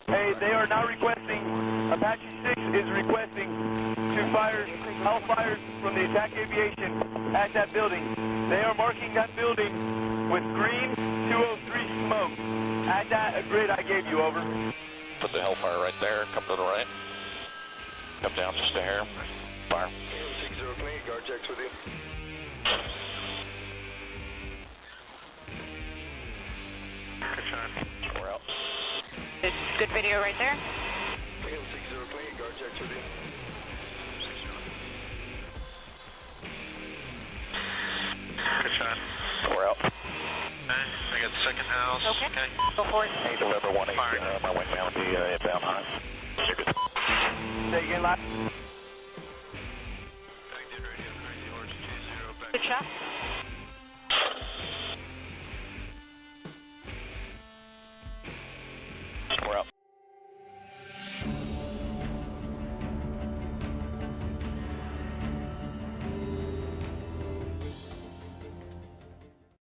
Hey, they are now requesting, Apache 6 is requesting to fire Hellfires from the attack aviation at that building. They are marking that building with green 203 smoke. At that grid I gave you, over. Put the Hellfire right there, come to the right. Come down just a hair. Fire. 60 clean, guard checks with you. Good shot. We're out. Good video right there. 60 clean, guard checks with you. Good shot. We're out. Okay, I got the second house. Okay. Go for it. Hey, November 1-8, my wingman will be inbound hot. You're good. Say again, last. Good shot.